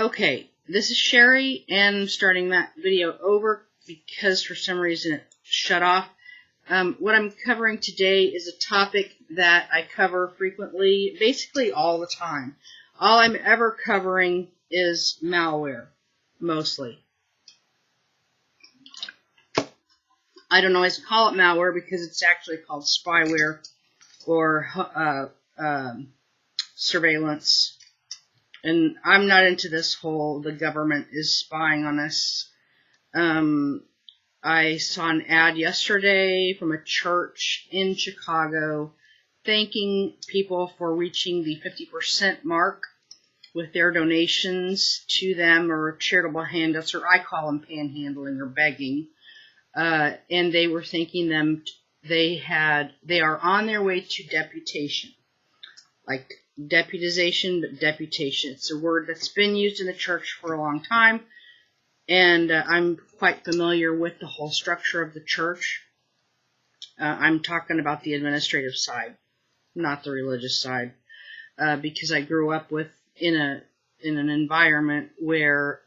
Okay, this is Sherry, and I'm starting that video over because for some reason it shut off. What I'm covering today is a topic that I cover frequently, basically all the time. All I'm ever covering is malware, mostly. I don't always call it malware because it's actually called spyware or surveillance. And I'm not into this whole the government is spying on us. I saw an ad yesterday from a church in Chicago thanking people for reaching the 50% mark with their donations to them or charitable handouts, or I call them panhandling or begging. And they were thanking them. They are on their way to deputation, like deputization, but deputation. It's a word that's been used in the church for a long time, and I'm quite familiar with the whole structure of the church. I'm talking about the administrative side, not the religious side, because I grew up in an environment where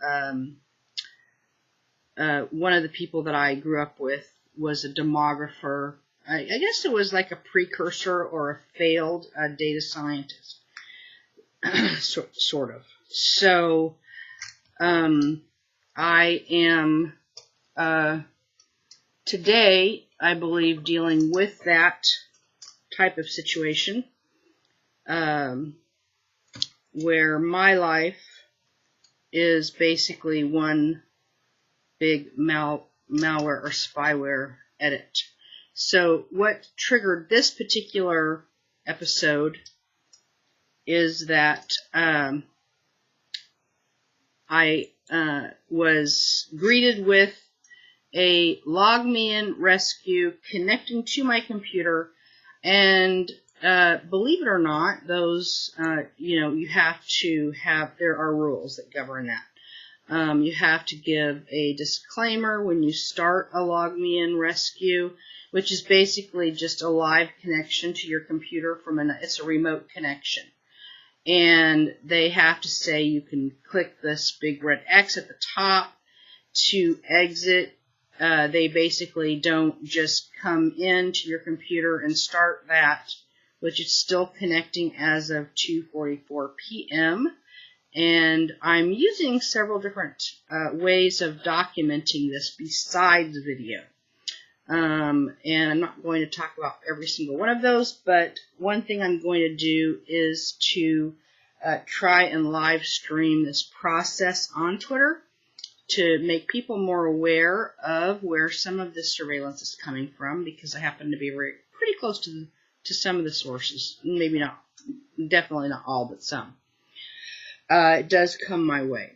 one of the people that I grew up with was a demographer. I guess it was like a precursor or a failed data scientist, sort of. So I am today, I believe, dealing with that type of situation where my life is basically one big malware or spyware edit. So what triggered this particular episode is that I was greeted with a LogMe rescue connecting to my computer, and believe it or not, those you have to have, there are rules that govern that. You have to give a disclaimer when you start a LogMe rescue, which is basically just a live connection to your computer it's a remote connection. And they have to say you can click this big red X at the top to exit. They basically don't just come into your computer and start that, which is still connecting as of 2:44 p.m. And I'm using several different ways of documenting this besides video. And I'm not going to talk about every single one of those, but one thing I'm going to do is to try and live stream this process on Twitter to make people more aware of where some of this surveillance is coming from, because I happen to be pretty close to some of the sources. Maybe not, definitely not all, but some. It does come my way.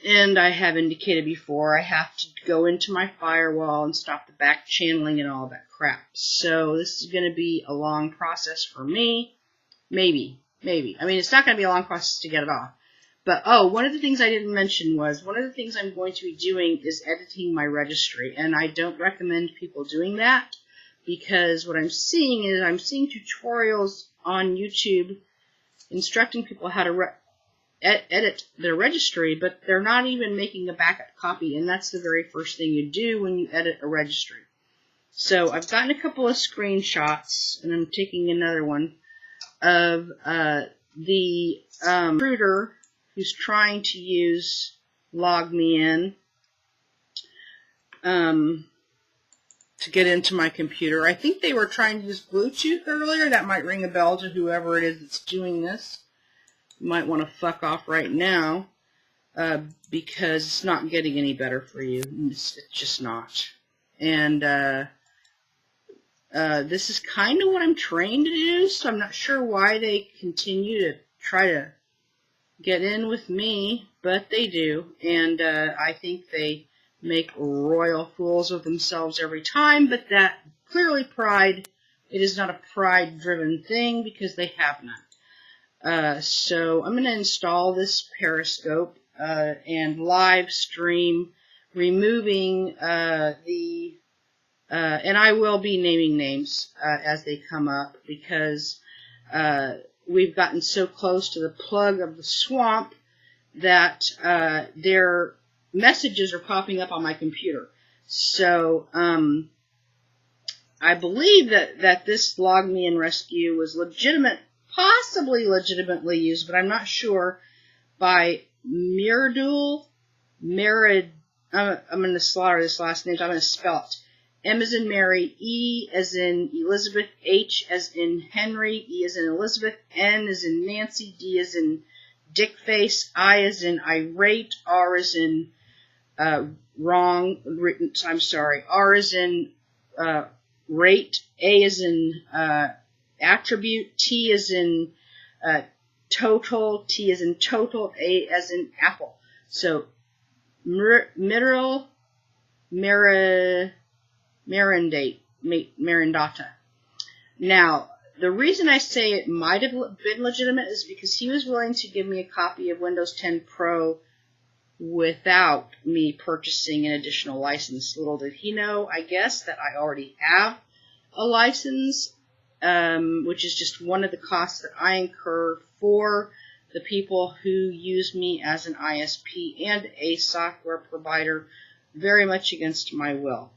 And I have indicated before, I have to go into my firewall and stop the back channeling and all that crap. So this is going to be a long process for me. Maybe. I mean, it's not going to be a long process to get it off. But, one of the things I didn't mention was, one of the things I'm going to be doing is editing my registry. And I don't recommend people doing that, because what I'm seeing is I'm seeing tutorials on YouTube instructing people how to edit their registry, but they're not even making a backup copy, and that's the very first thing you do when you edit a registry. So I've gotten a couple of screenshots, and I'm taking another one, of the intruder who's trying to use LogMe to get into my computer. I think they were trying to use Bluetooth earlier. That might ring a bell to whoever it is that's doing this. You might want to fuck off right now, because it's not getting any better for you. It's just not. And this is kind of what I'm trained to do, so I'm not sure why they continue to try to get in with me, but they do. And I think they make royal fools of themselves every time, but that clearly pride, it is not a pride-driven thing, because they have none. So I'm going to install this Periscope and live stream, removing and I will be naming names as they come up, because we've gotten so close to the plug of the swamp that their messages are popping up on my computer. So I believe that this LogMe and Rescue was possibly legitimately used, but I'm not sure, by Miradul. I'm going to slaughter this last name, so I'm going to spell it. M as in Mary, E as in Elizabeth, H as in Henry, E as in Elizabeth, N as in Nancy, D as in Dickface, I as in irate, R as in R as in rate, A as in attribute, T as in total, T as in total, A as in apple. So Marindata. Now, the reason I say it might have been legitimate is because he was willing to give me a copy of Windows 10 Pro without me purchasing an additional license. Little did he know, I guess, that I already have a license, which is just one of the costs that I incur for the people who use me as an ISP and a software provider, very much against my will.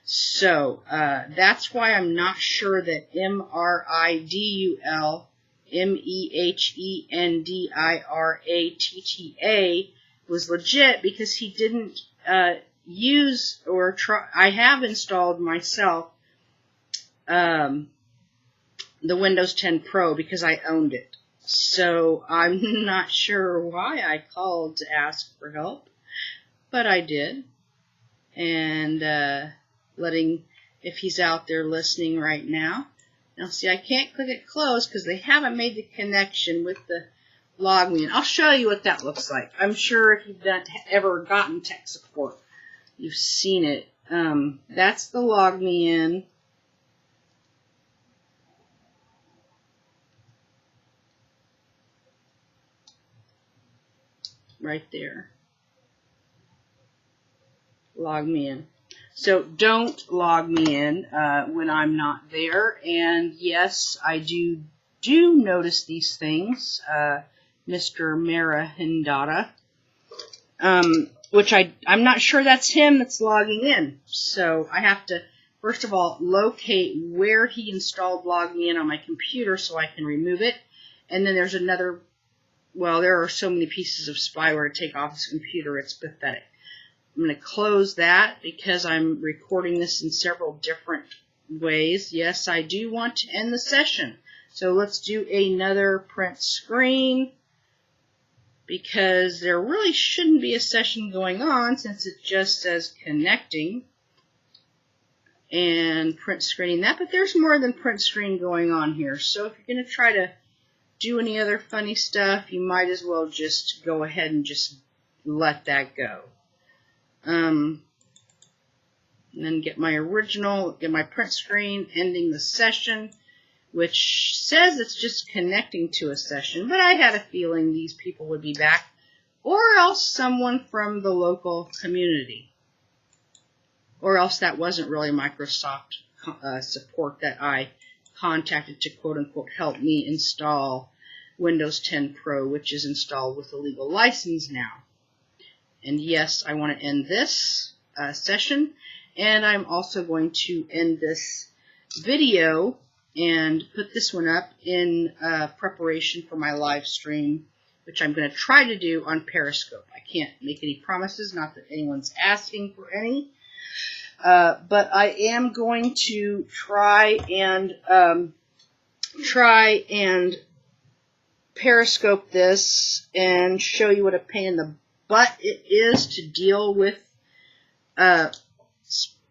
So that's why I'm not sure that MRIDUL MEHENDIRATTA was legit, because he didn't use or try. I have installed myself the Windows 10 Pro because I owned it. So I'm not sure why I called to ask for help, but I did. And if he's out there listening right now. Now see, I can't click it close because they haven't made the connection with the LogMe. And I'll show you what that looks like. I'm sure if you've ever gotten tech support, you've seen it. That's the LogMe in. Right there. Log me in. So don't log me in when I'm not there. And yes, I do notice these things, Mr. Marahindata, which I'm not sure that's him that's logging in. So I have to, first of all, locate where he installed log me in on my computer so I can remove it. And then there's another, well, there are so many pieces of spyware to take off his computer, it's pathetic. I'm going to close that because I'm recording this in several different ways. Yes, I do want to end the session. So let's do another print screen, because there really shouldn't be a session going on since it just says connecting and print screening that. But there's more than print screen going on here. So if you're going to try to do any other funny stuff, you might as well just go ahead and just let that go. And then get my print screen, ending the session, which says it's just connecting to a session, but I had a feeling these people would be back, or else someone from the local community, or else that wasn't really Microsoft support that I contacted to quote-unquote help me install Windows 10 Pro, which is installed with a legal license now. And yes, I want to end this session, and I'm also going to end this video and put this one up in preparation for my live stream, which I'm going to try to do on Periscope. I can't make any promises, not that anyone's asking for any, but I am going to try and Periscope this and show you what a pain in the butt it is to deal with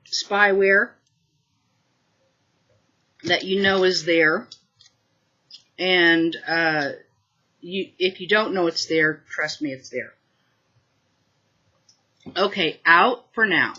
spyware that you know is there. And if you don't know it's there, trust me, it's there. Okay, out for now.